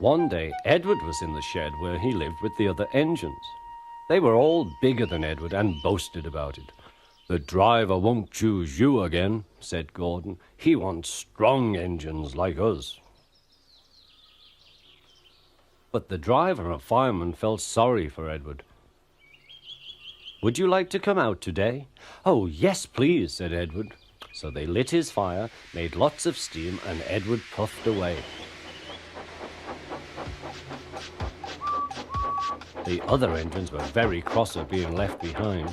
One day, Edward was in the shed where he lived with the other engines. They were all bigger than Edward and boasted about it. "The driver won't choose you again," said Gordon. "He wants strong engines like us." But the driver and fireman felt sorry for Edward. "Would you like to come out today?" "Oh, yes, please," said Edward. So they lit his fire, made lots of steam, and Edward puffed away. The other engines were very cross at being left behind.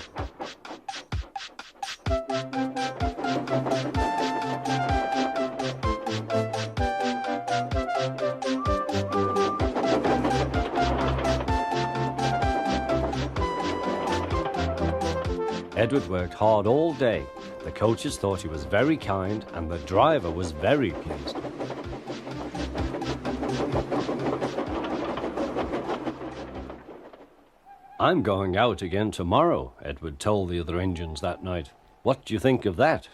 Edward worked hard all day. The coaches thought he was very kind, and the driver was very pleased. "I'm going out again tomorrow," Edward told the other engines that night. "What do you think of that?"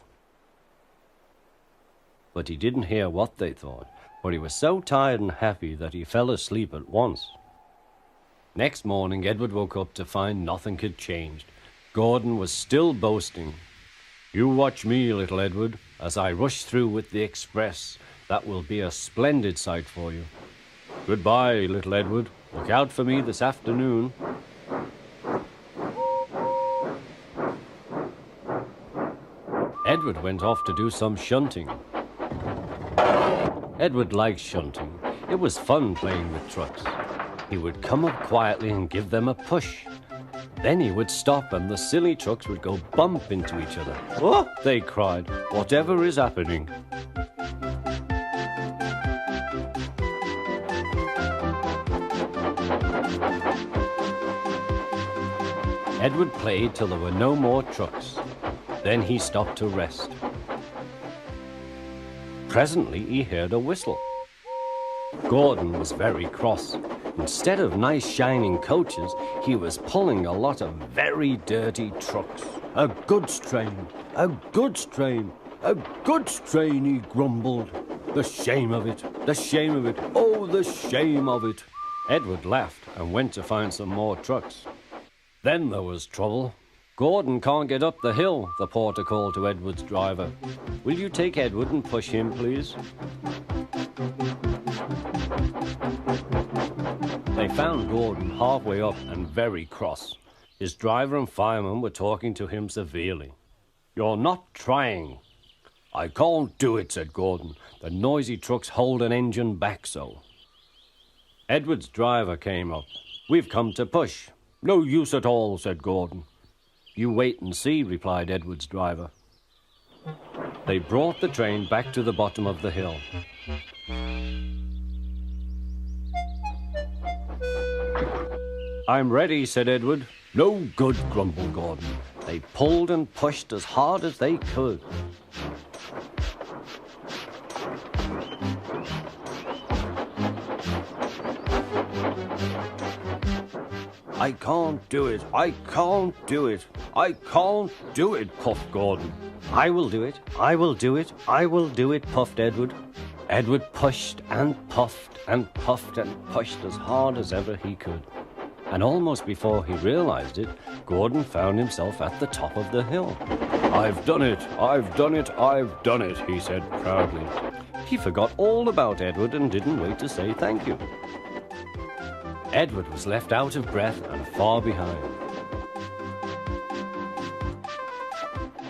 But he didn't hear what they thought, for he was so tired and happy that he fell asleep at once. Next morning, Edward woke up to find nothing had changed. Gordon was still boasting. "You watch me, little Edward, as I rush through with the express. That will be a splendid sight for you. Goodbye, little Edward. Look out for me this afternoon." Edward went off to do some shunting. Edward liked shunting. It was fun playing with trucks. He would come up quietly and give them a push. Then he would stop and the silly trucks would go bump into each other. "Oh!" they cried. "Whatever is happening?" Edward played till there were no more trucks. Then he stopped to rest. Presently he heard a whistle. Gordon was very cross. Instead of nice shining coaches, he was pulling a lot of very dirty trucks. "A goods train, a goods train, a goods train," he grumbled. "The shame of it, the shame of it, oh, the shame of it." Edward laughed and went to find some more trucks. Then there was trouble. "Gordon can't get up the hill," the porter called to Edward's driver. "Will you take Edward and push him, please?" They found Gordon halfway up and very cross. His driver and fireman were talking to him severely. "You're not trying." "I can't do it," said Gordon. "The noisy trucks hold an engine back so." Edward's driver came up. "We've come to push." "No use at all," said Gordon. "You wait and see," replied Edward's driver. They brought the train back to the bottom of the hill. "I'm ready," said Edward. "No good," grumbled Gordon. They pulled and pushed as hard as they could. "I can't do it, I can't do it, I can't do it," puffed Gordon. "I will do it, I will do it, I will do it," puffed Edward. Edward pushed and puffed and puffed and pushed as hard as ever he could. And almost before he realized it, Gordon found himself at the top of the hill. "I've done it, I've done it, I've done it," he said proudly. He forgot all about Edward and didn't wait to say thank you. Edward was left out of breath and far behind.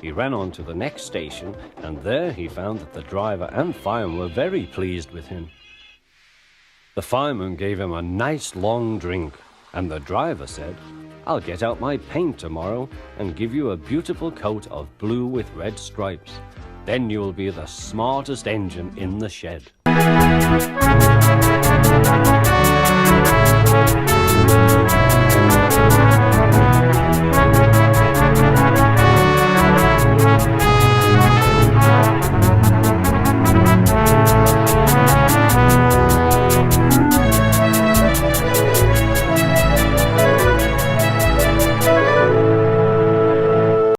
He ran on to the next station, and there he found that the driver and fireman were very pleased with him. The fireman gave him a nice long drink, and the driver said, "I'll get out my paint tomorrow and give you a beautiful coat of blue with red stripes. Then you will be the smartest engine in the shed."